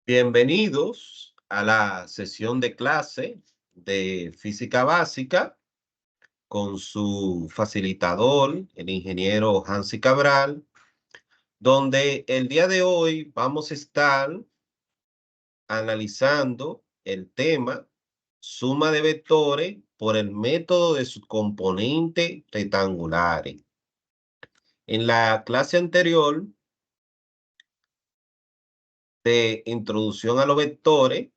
Bienvenidos a la sesión de clase de física básica con su facilitador, el ingeniero Hansi Cabral, donde el día de hoy vamos a estar analizando el tema suma de vectores por el método de sus componentes rectangulares. En la clase anterior de introducción a los vectores,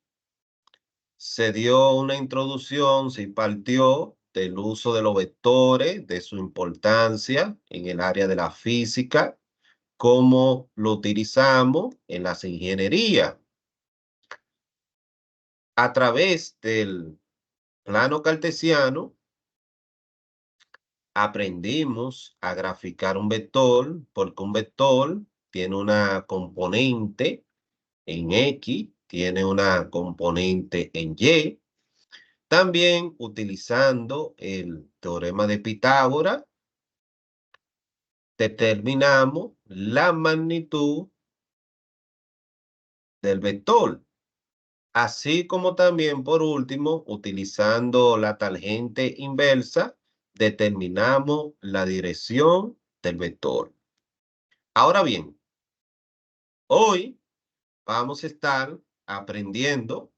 se dio una introducción, se partió del uso de los vectores, de su importancia en el área de la física, cómo lo utilizamos en las ingenierías. A través del plano cartesiano, aprendimos a graficar un vector, porque un vector tiene una componente en X, tiene una componente en Y. También utilizando el teorema de Pitágoras, determinamos la magnitud del vector, así como también, por último, utilizando la tangente inversa, determinamos la dirección del vector. Ahora bien, hoy vamos a estar aprendiendo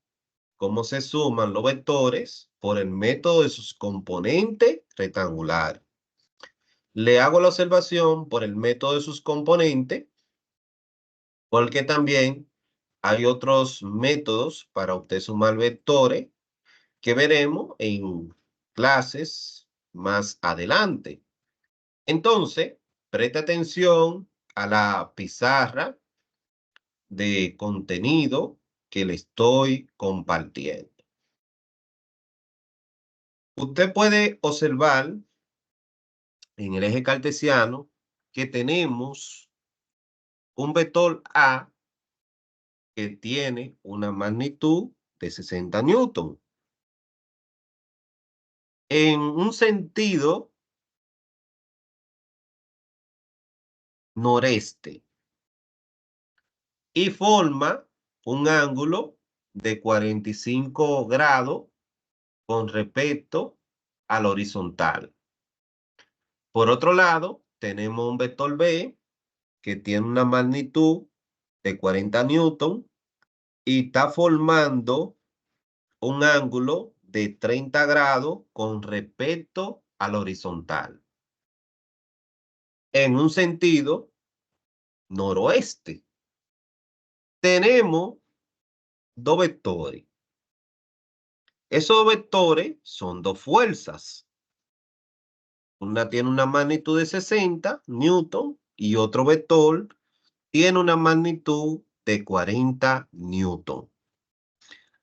cómo se suman los vectores por el método de sus componentes rectangulares. Le hago la observación por el método de sus componentes, porque también hay otros métodos para usted sumar vectores que veremos en clases más adelante. Entonces, preste atención a la pizarra de contenido que le estoy compartiendo. Usted puede observar en el eje cartesiano que tenemos un vector A que tiene una magnitud de 60 newton. En un sentido noreste y forma un ángulo de 45 grados con respecto al horizontal. Por otro lado, tenemos un vector B que tiene una magnitud de 40 newton y está formando un ángulo de 30 grados con respecto al horizontal. En un sentido noroeste, tenemos dos vectores. Esos vectores son dos fuerzas. Una tiene una magnitud de 60 newton y otro vector tiene una magnitud de 40 newton.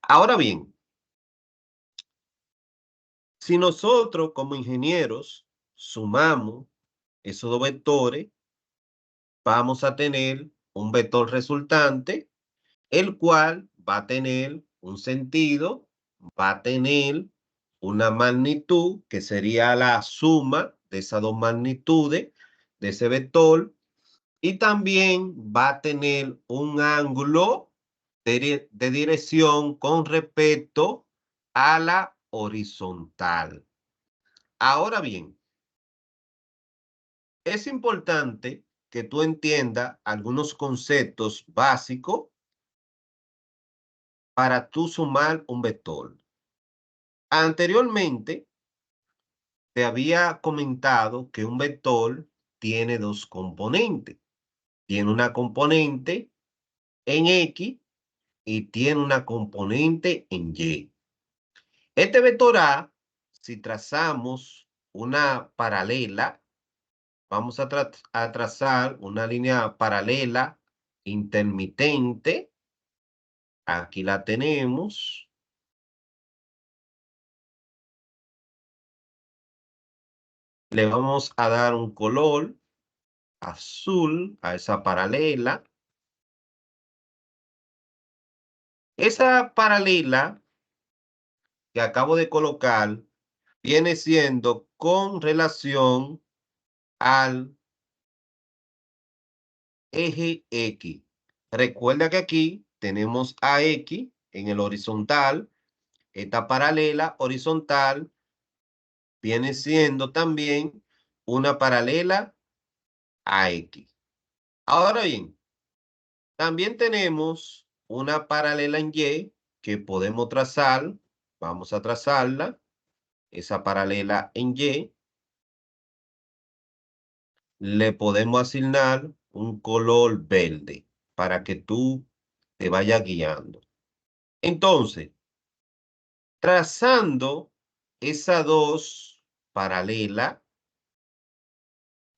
Ahora bien, si nosotros como ingenieros sumamos esos dos vectores, vamos a tener un vector resultante, el cual va a tener un sentido, va a tener una magnitud que sería la suma de esas dos magnitudes de ese vector, y también va a tener un ángulo de dirección con respecto a la horizontal. Ahora bien, es importante que tú entiendas algunos conceptos básicos para tú sumar un vector. Anteriormente, te había comentado que un vector tiene dos componentes. Tiene una componente en X y tiene una componente en Y. Este vector A, si trazamos una paralela, vamos a trazar una línea paralela intermitente. Aquí la tenemos. Le vamos a dar un color azul a esa paralela. Esa paralela que acabo de colocar viene siendo con relación al eje X. Recuerda que aquí tenemos a X en el horizontal. Esta paralela horizontal viene siendo también una paralela a X. Ahora bien, también tenemos una paralela en Y que podemos trazar. Vamos a trazarla. Esa paralela en Y. Le podemos asignar un color verde para que tú te vayas guiando. Entonces, trazando esas dos paralelas,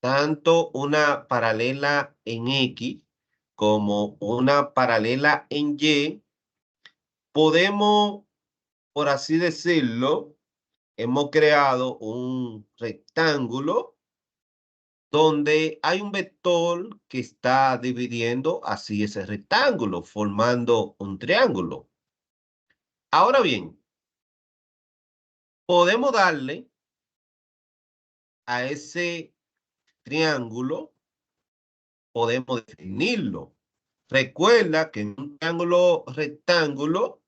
tanto una paralela en X como una paralela en Y, podemos, por así decirlo, hemos creado un rectángulo donde hay un vector que está dividiendo así ese rectángulo, formando un triángulo. Ahora bien, podemos darle a ese triángulo, podemos definirlo. Recuerda que un triángulo rectángulo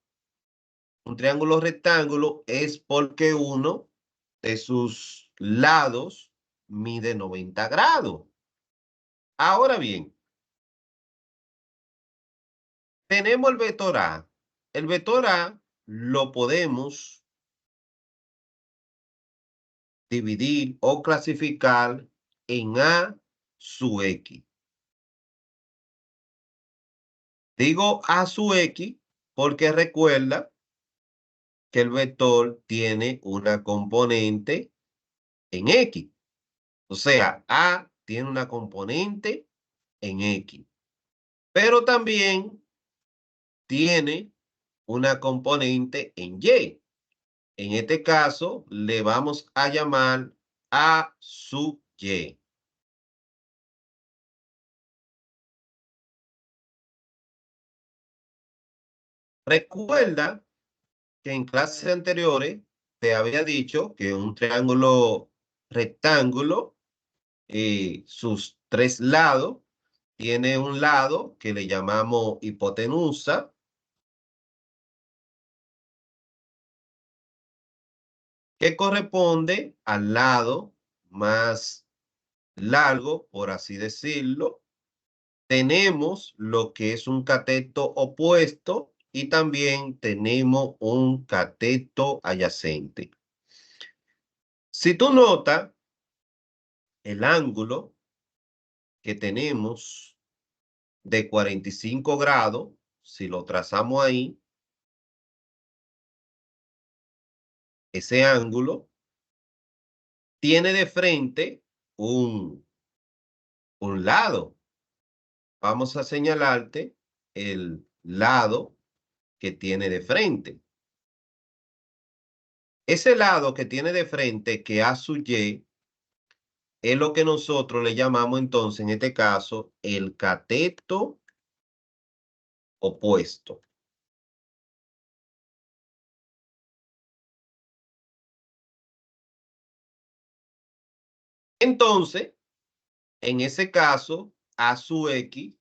es porque uno de sus lados mide 90 grados. Ahora bien, tenemos el vector A. El vector A lo podemos dividir o clasificar en A sub X. Digo A sub X porque recuerda que el vector tiene una componente en X. O sea, A tiene una componente en X, pero también tiene una componente en Y. En este caso, le vamos a llamar A sub Y. Recuerda que en clases anteriores te había dicho que un triángulo rectángulo, sus tres lados, tiene un lado que le llamamos hipotenusa, que corresponde al lado más largo, por así decirlo. Tenemos lo que es un cateto opuesto y también tenemos un cateto adyacente. Si tú notas el ángulo que tenemos de 45 grados, si lo trazamos ahí, ese ángulo tiene de frente un lado. Vamos a señalarte el lado que tiene de frente. Ese lado que tiene de frente, que A sub Y, es lo que nosotros le llamamos entonces, en este caso, el cateto opuesto. Entonces, en ese caso, A sub X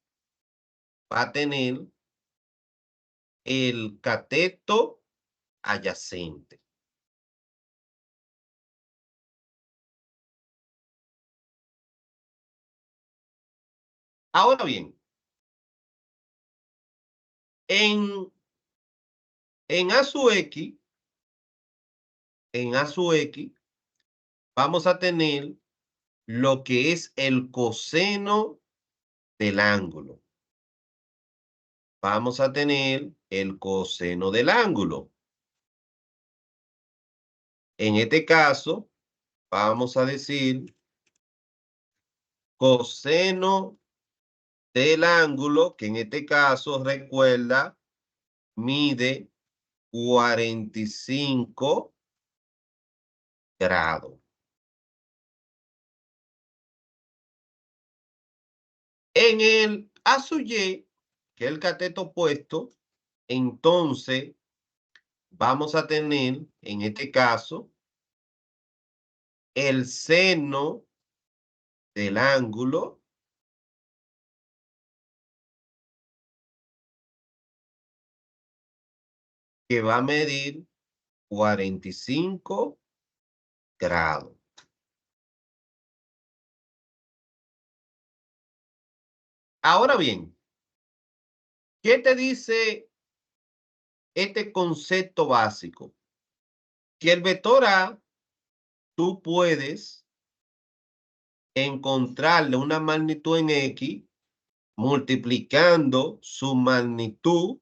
va a tener el cateto adyacente. Ahora bien, en, en A sub X, en A sub X, vamos a tener lo que es el coseno del ángulo. Vamos a tener el coseno del ángulo. En este caso, vamos a decir coseno del ángulo, que en este caso, recuerda, mide 45 grados. En el A sub Y, que es el cateto opuesto, entonces vamos a tener, en este caso, el seno del ángulo que va a medir 45 grados. Ahora bien, ¿qué te dice este concepto básico? Que el vector A, tú puedes encontrarle una magnitud en X multiplicando su magnitud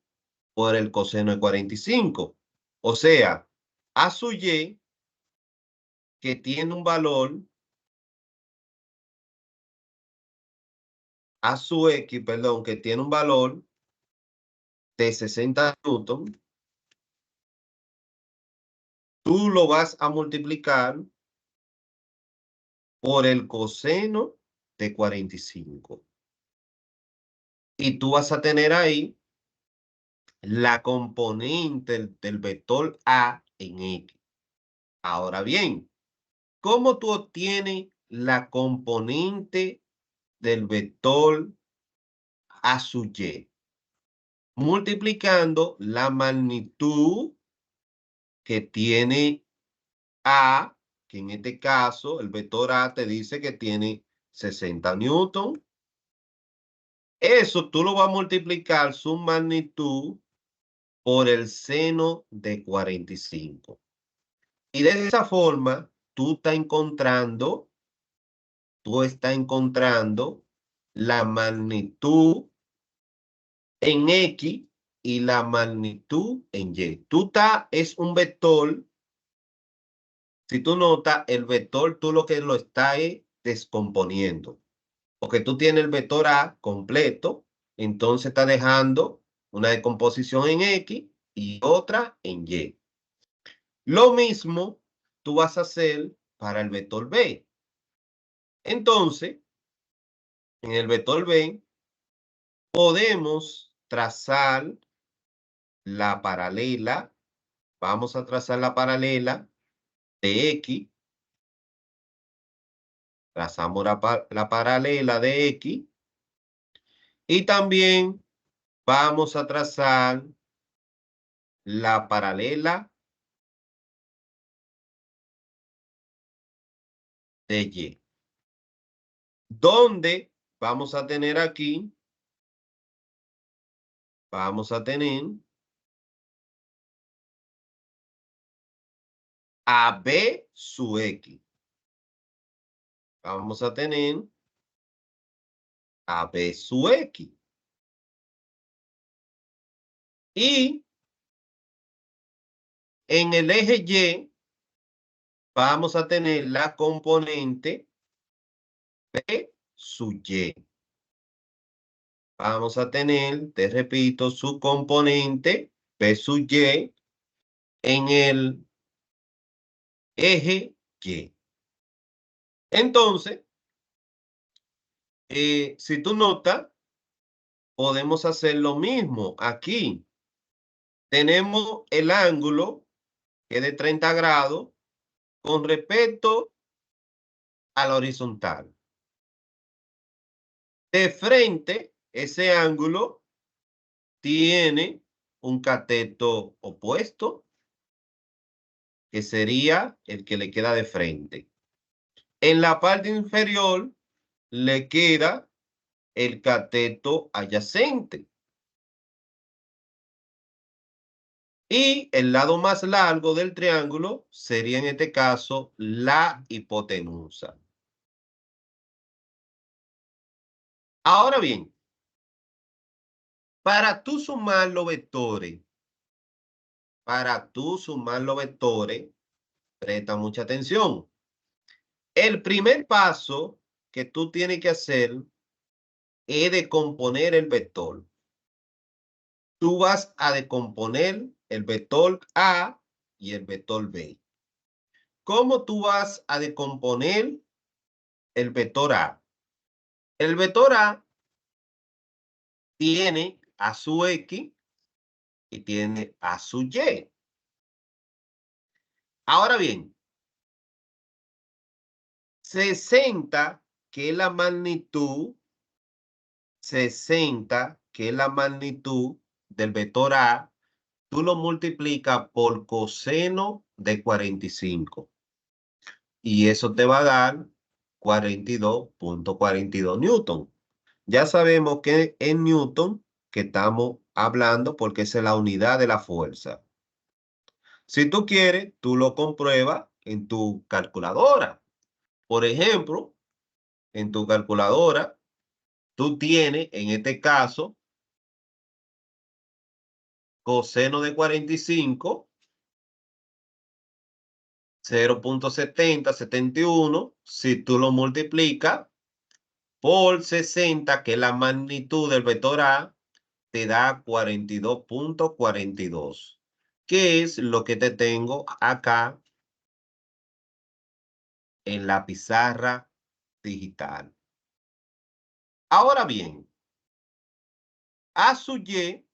por el coseno de 45. O sea, A sub Y, que tiene un valor, A sub X, perdón, que tiene un valor de 60 newton, tú lo vas a multiplicar por el coseno de 45. Y tú vas a tener ahí la componente del vector A en X. Ahora bien, ¿cómo tú obtienes la componente del vector A sub Y? Multiplicando la magnitud que tiene A, que en este caso el vector A te dice que tiene 60 newton. Eso tú lo vas a multiplicar su magnitud por el seno de 45. Y de esa forma, tú estás encontrando la magnitud en X y la magnitud en Y. Es un vector. Si tú notas, el vector tú lo que lo estás descomponiendo. Porque tú tienes el vector A completo, entonces está dejando una descomposición en X y otra en Y. Lo mismo tú vas a hacer para el vector B. Entonces, en el vector B podemos trazar la paralela. Vamos a trazar la paralela de X. Trazamos la paralela de X. Y también vamos a trazar la paralela de Y. Donde vamos a tener aquí, vamos a tener a B sub X. Vamos a tener a B sub X. Y en el eje Y vamos a tener la componente B sub Y. Vamos a tener, te repito, su componente B sub Y en el eje Y. Entonces, si tú notas, podemos hacer lo mismo aquí. Tenemos el ángulo que es de 30 grados con respecto a la horizontal. De frente, ese ángulo tiene un cateto opuesto, que sería el que le queda de frente. En la parte inferior le queda el cateto adyacente. Y el lado más largo del triángulo sería en este caso la hipotenusa. Ahora bien, para tú sumar los vectores, presta mucha atención. El primer paso que tú tienes que hacer es decomponer el vector. Tú vas a decomponer el vector A y el vector B. ¿Cómo tú vas a decomponer el vector A? El vector A tiene a su X y tiene a su Y. Ahora bien, 60, que es la magnitud, 60, que es la magnitud del vector A, tú lo multiplicas por coseno de 45. Y eso te va a dar 42.42 newton. Ya sabemos que en newton que estamos hablando porque esa es la unidad de la fuerza. Si tú quieres, tú lo compruebas en tu calculadora. Por ejemplo, en tu calculadora, tú tienes, en este caso, coseno de 45, 0.7071. Si tú lo multiplicas por 60, que es la magnitud del vector A, te da 42.42, que es lo que te tengo acá en la pizarra digital. Ahora bien, a su y,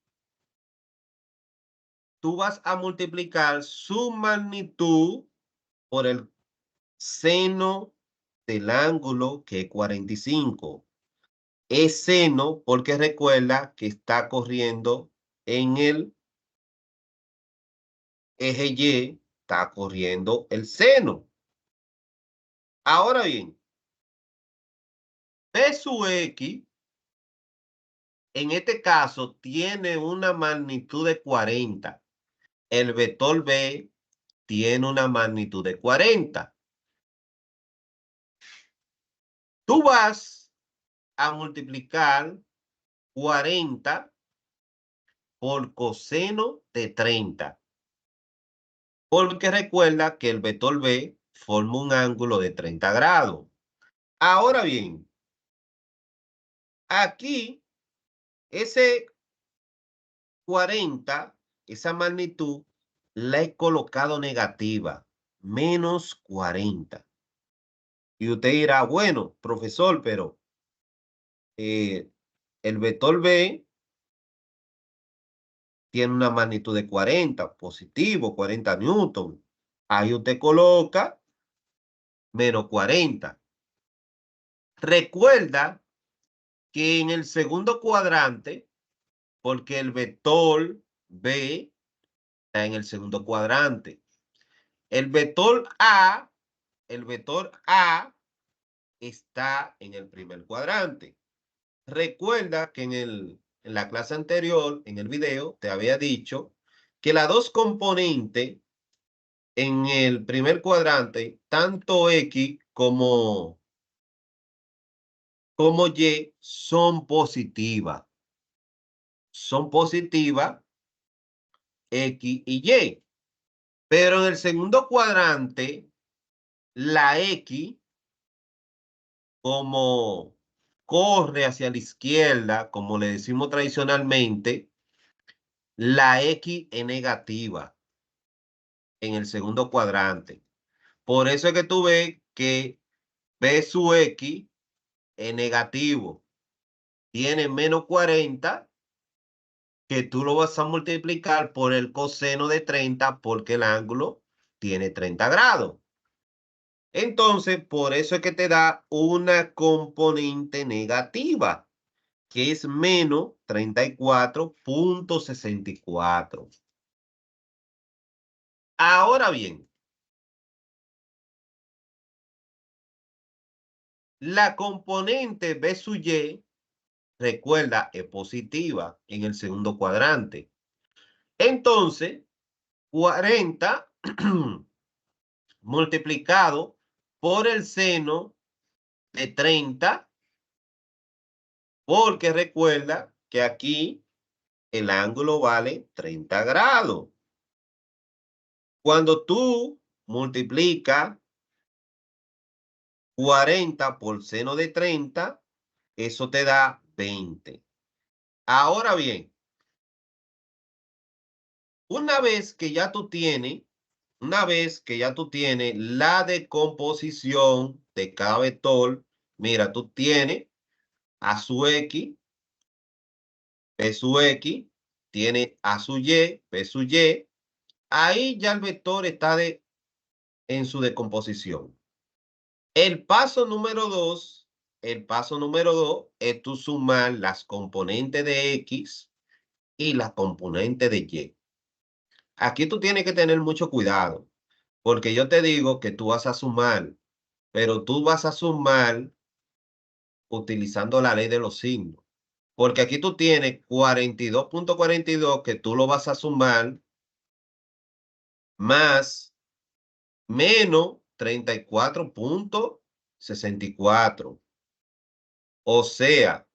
tú vas a multiplicar su magnitud por el seno del ángulo, que es 45. Es seno porque recuerda que está corriendo en el eje Y, está corriendo el seno. Ahora bien, P sub X, en este caso, tiene una magnitud de 40. El vector B tiene una magnitud de 40. Tú vas a multiplicar 40 por coseno de 30. Porque recuerda que el vector B forma un ángulo de 30 grados. Ahora bien, aquí ese 40, esa magnitud, la he colocado negativa, menos 40. Y usted dirá, bueno, profesor, pero eh, el vector B tiene una magnitud de 40, positivo, 40 newton. Ahí usted coloca menos 40. Recuerda que en el segundo cuadrante, porque el vector B está en el segundo cuadrante, el vector A, el vector A está en el primer cuadrante. Recuerda que en la clase anterior, en el video, te había dicho que las dos componentes en el primer cuadrante, tanto X como Y, son positivas. Son positivas X y Y. Pero en el segundo cuadrante, la X, como corre hacia la izquierda, como le decimos tradicionalmente, la X es negativa en el segundo cuadrante. Por eso es que tú ves que P sub X es negativo. Tiene menos 40, que tú lo vas a multiplicar por el coseno de 30 porque el ángulo tiene 30 grados. Entonces, por eso es que te da una componente negativa, que es menos 34.64. Ahora bien, la componente B sub Y, recuerda, es positiva en el segundo cuadrante. Entonces, 40 multiplicado por el seno de 30, porque recuerda que aquí el ángulo vale 30 grados. Cuando tú multiplicas 40 por seno de 30, eso te da 20. Ahora bien, una vez que ya tú tienes, una vez que ya tú tienes la decomposición de cada vector, mira, tú tienes a su X, P sub X, tiene a su Y, P sub Y. Ahí ya el vector está en su decomposición. El paso número 2, el paso número 2 es tú sumar las componentes de X y las componentes de Y. Aquí tú tienes que tener mucho cuidado, porque yo te digo que tú vas a sumar, pero tú vas a sumar utilizando la ley de los signos. Porque aquí tú tienes 42,42 que tú lo vas a sumar más menos 34,64. O sea,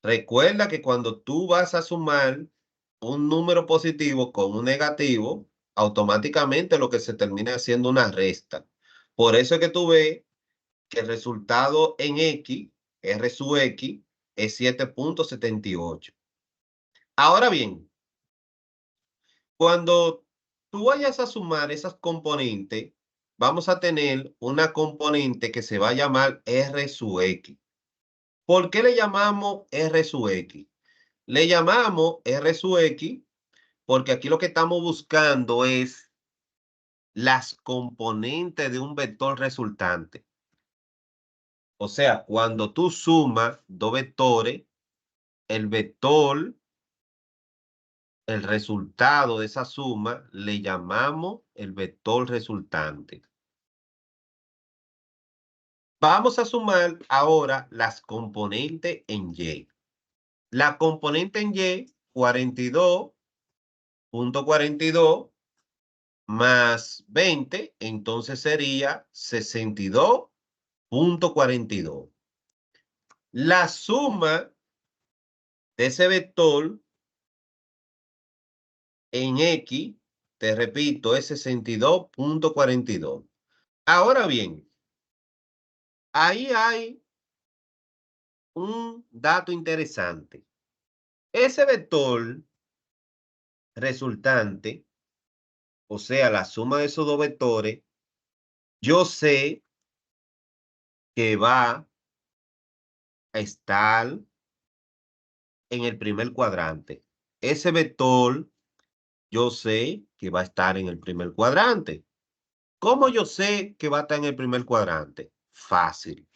recuerda que cuando tú vas a sumar un número positivo con un negativo, automáticamente lo que se termina haciendo una resta. Por eso es que tú ves que el resultado en X, R sub X, es 7,78. Ahora bien, cuando tú vayas a sumar esas componentes, vamos a tener una componente que se va a llamar R sub X. ¿Por qué le llamamos R sub X? Le llamamos R sub X porque aquí lo que estamos buscando es las componentes de un vector resultante. O sea, cuando tú sumas dos vectores, el vector, el resultado de esa suma, le llamamos el vector resultante. Vamos a sumar ahora las componentes en Y. La componente en Y, 42,42 más 20, entonces sería 62,42. La suma de ese vector en X, te repito, es 62,42. Ahora bien, ahí hay un dato interesante. Ese vector resultante, o sea, la suma de esos dos vectores, yo sé que va a estar en el primer cuadrante. Ese vector, yo sé que va a estar en el primer cuadrante. ¿Cómo yo sé que va a estar en el primer cuadrante? Fácil,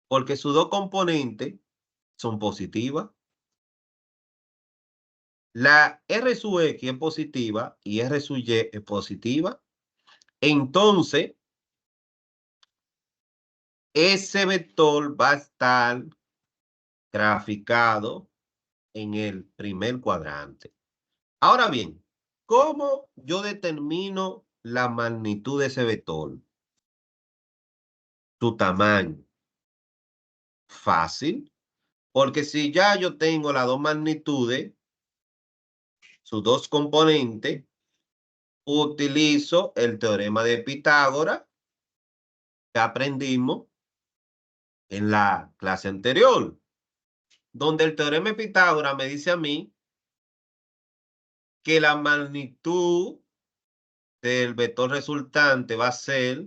porque sus dos componentes son positivas. La R sub X es positiva y R sub Y es positiva. Entonces, ese vector va a estar graficado en el primer cuadrante. Ahora bien, ¿cómo yo determino la magnitud de ese vector? Su tamaño. Fácil, porque si ya yo tengo las dos magnitudes, sus dos componentes, utilizo el teorema de Pitágoras que aprendimos en la clase anterior, donde el teorema de Pitágoras me dice a mí que la magnitud del vector resultante va a ser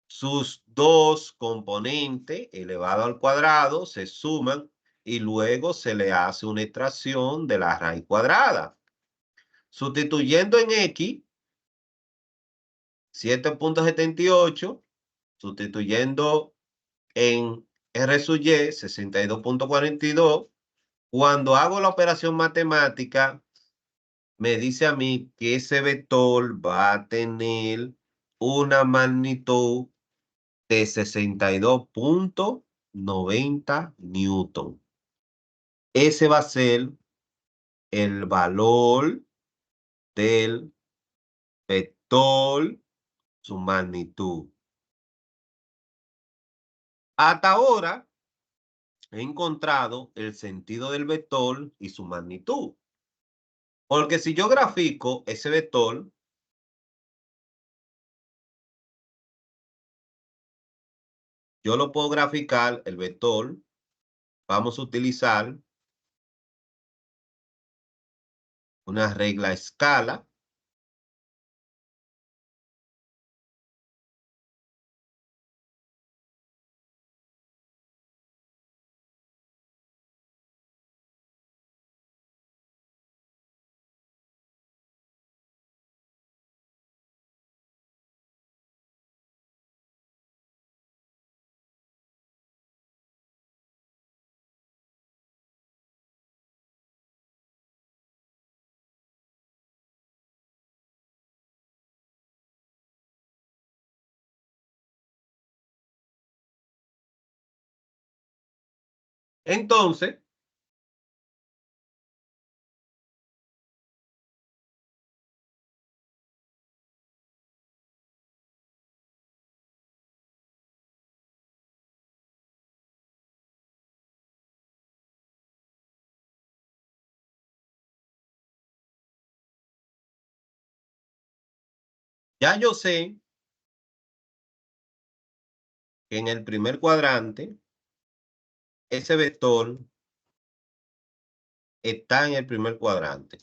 sus dos componentes elevado al cuadrado, se suman y luego se le hace una extracción de la raíz cuadrada. Sustituyendo en X, 7,78, sustituyendo en R sub Y, 62,42. Cuando hago la operación matemática, me dice a mí que ese vector va a tener una magnitud de 62,90 newton. Ese va a ser el valor del vector, su magnitud. Hasta ahora he encontrado el sentido del vector y su magnitud. Porque si yo grafico ese vector, yo lo puedo graficar, el vector, vamos a utilizar una regla escala. Entonces, ya yo sé que en el primer cuadrante, ese vector está en el primer cuadrante.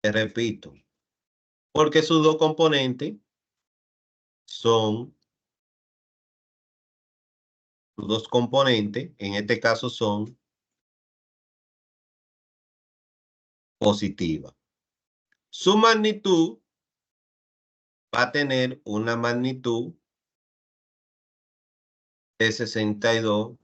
Te repito, porque sus dos componentes son, sus dos componentes, en este caso son positivas. Su magnitud va a tener una magnitud de 62.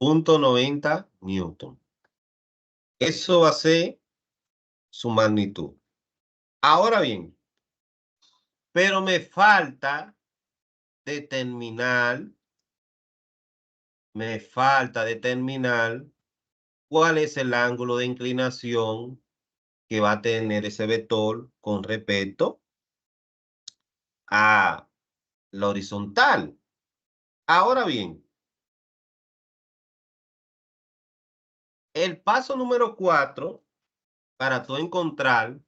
.90 newton. Eso va a ser su magnitud. Ahora bien, pero determinar, me falta determinar cuál es el ángulo de inclinación que va a tener ese vector con respecto a la horizontal. Ahora bien, el paso número 4 para tú encontrar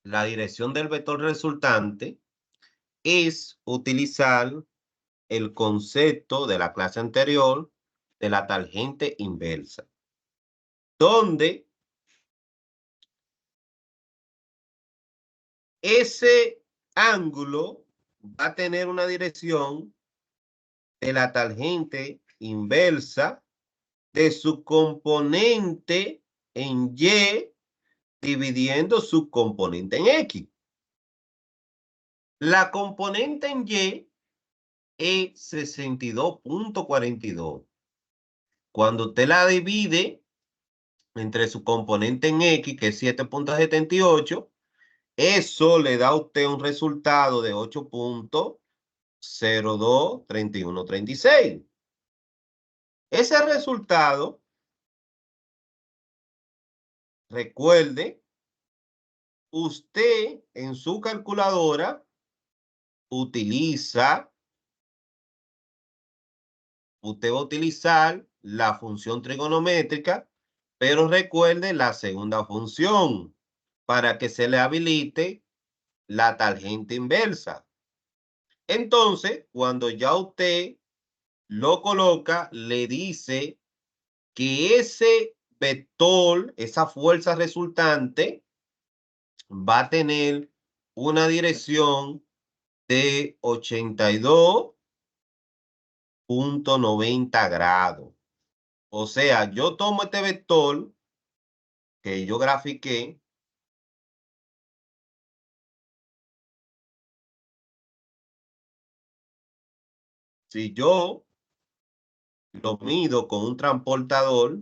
la dirección del vector resultante es utilizar el concepto de la clase anterior de la tangente inversa, donde ese ángulo va a tener una dirección de la tangente inversa de su componente en Y dividiendo su componente en X. La componente en Y es 62.42. Cuando usted la divide entre su componente en X, que es 7.78, eso le da a usted un resultado de 8.023136. Ese resultado, recuerde, usted en su calculadora utiliza, usted va a utilizar la función trigonométrica, pero recuerde la segunda función para que se le habilite la tangente inversa. Entonces, cuando ya usted lo coloca, le dice que ese vector, esa fuerza resultante, va a tener una dirección de 82.90 grados. O sea, yo tomo este vector que yo grafiqué, si yo lo mido con un transportador,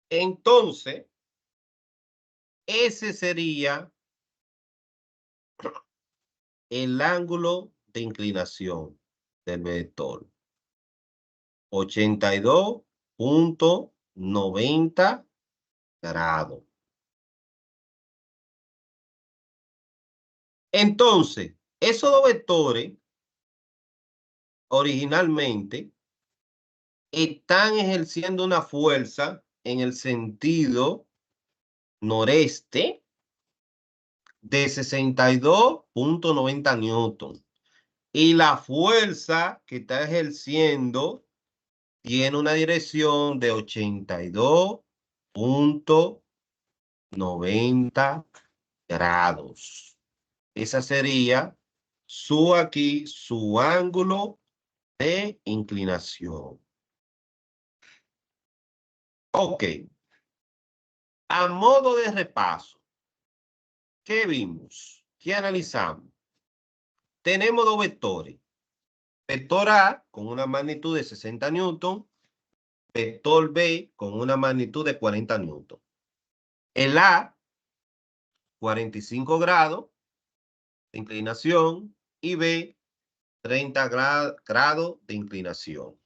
Entonces, ese sería el ángulo de inclinación del vector. 82.90 grados. Entonces, esos dos vectores originalmente están ejerciendo una fuerza en el sentido noreste de 62.90 newton. Y la fuerza que está ejerciendo tiene una dirección de 82.90 grados. Esa sería su ángulo de inclinación. Ok. A modo de repaso, ¿qué vimos? ¿Qué analizamos? Tenemos dos vectores. Vector A con una magnitud de 60 newton, vector B con una magnitud de 40 newton. El A, 45 grados de inclinación y B, 30 grados de inclinación.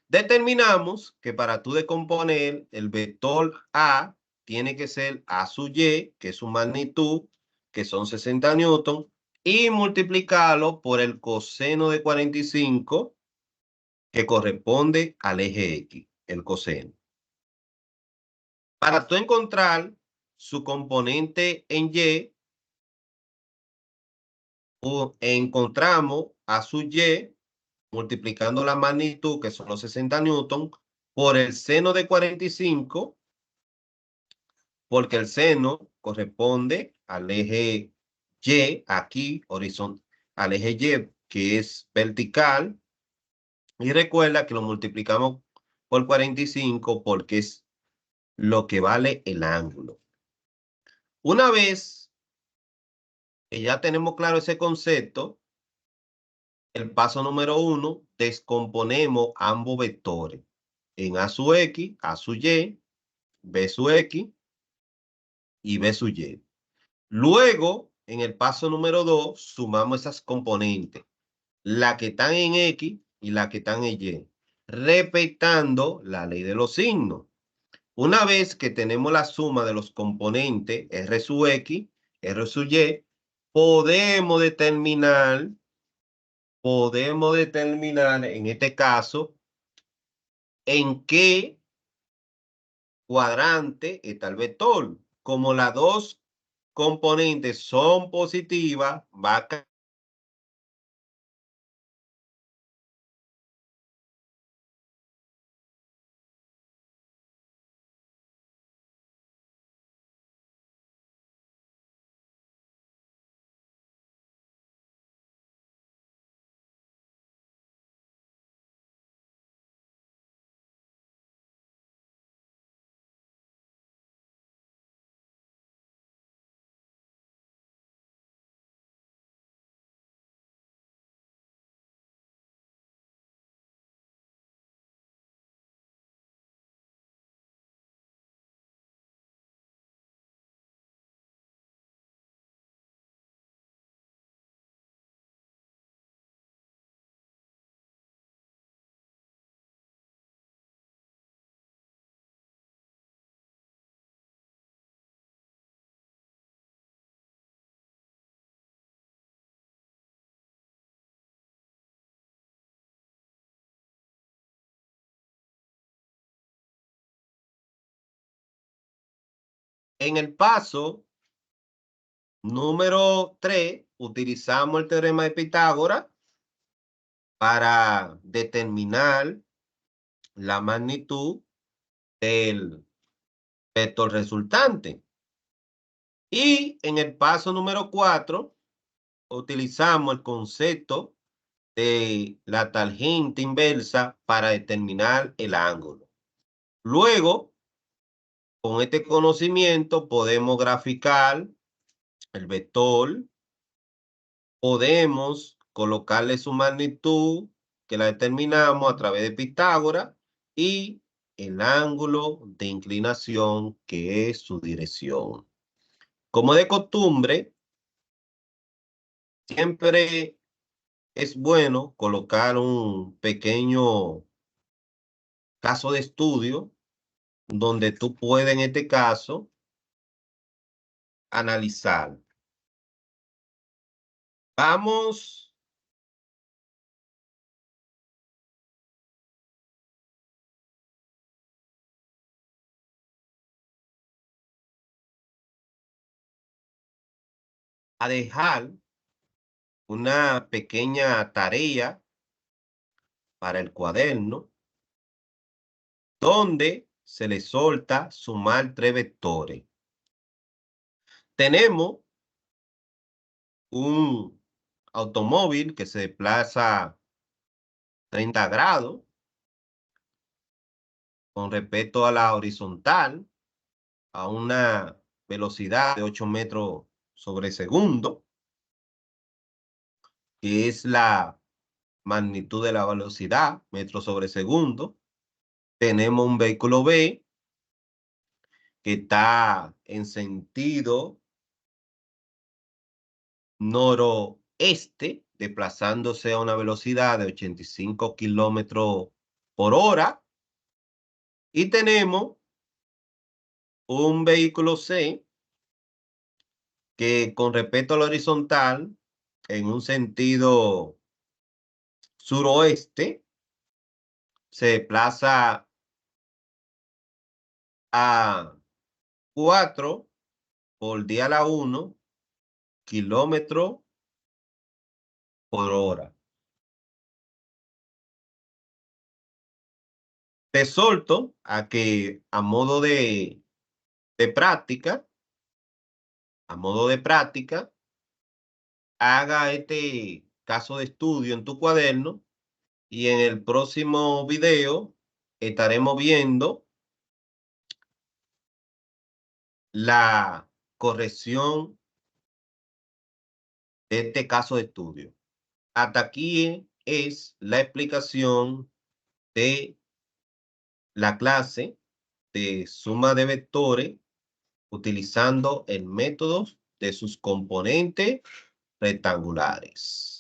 Determinamos que para tú decomponer el vector A tiene que ser A sub Y, que es su magnitud, que son 60 newton, y multiplicarlo por el coseno de 45, que corresponde al eje X, el coseno. Para tú encontrar su componente en Y, encontramos A sub Y multiplicando la magnitud, que son los 60 newton, por el seno de 45, porque el seno corresponde al eje Y, aquí, horizontal, al eje Y, que es vertical, y recuerda que lo multiplicamos por 45 porque es lo que vale el ángulo. Una vez que ya tenemos claro ese concepto, el paso número 1, descomponemos ambos vectores en A sub X, A sub Y, B sub X y B sub Y. Luego, en el paso número 2, sumamos esas componentes, la que están en X y la que están en Y, respetando la ley de los signos. Una vez que tenemos la suma de los componentes R sub X, R sub Y, podemos determinar en este caso en qué cuadrante está el vector. Como las dos componentes son positivas, va a caer en el paso número 3, utilizamos el teorema de Pitágoras para determinar la magnitud del vector resultante. Y en el paso número 4, utilizamos el concepto de la tangente inversa para determinar el ángulo. Luego, con este conocimiento podemos graficar el vector, podemos colocarle su magnitud, que la determinamos a través de Pitágoras, y el ángulo de inclinación, que es su dirección. Como de costumbre, siempre es bueno colocar un pequeño caso de estudio donde tú puedes, en este caso, analizar. Vamos a dejar una pequeña tarea para el cuaderno donde se le solta sumar 3 vectores. Tenemos un automóvil que se desplaza 30 grados con respecto a la horizontal a una velocidad de 8 metros sobre segundo, que es la magnitud de la velocidad, metros sobre segundo. Tenemos un vehículo B que está en sentido noroeste, desplazándose a una velocidad de 85 kilómetros por hora. Y tenemos un vehículo C que, con respecto a la horizontal, en un sentido suroeste, se desplaza a 4 por 10 a la 1 kilómetros por hora. Te solto a que, a modo de práctica, haga este caso de estudio en tu cuaderno, y en el próximo video estaremos viendo la corrección de este caso de estudio. Hasta aquí es la explicación de la clase de suma de vectores utilizando el método de sus componentes rectangulares.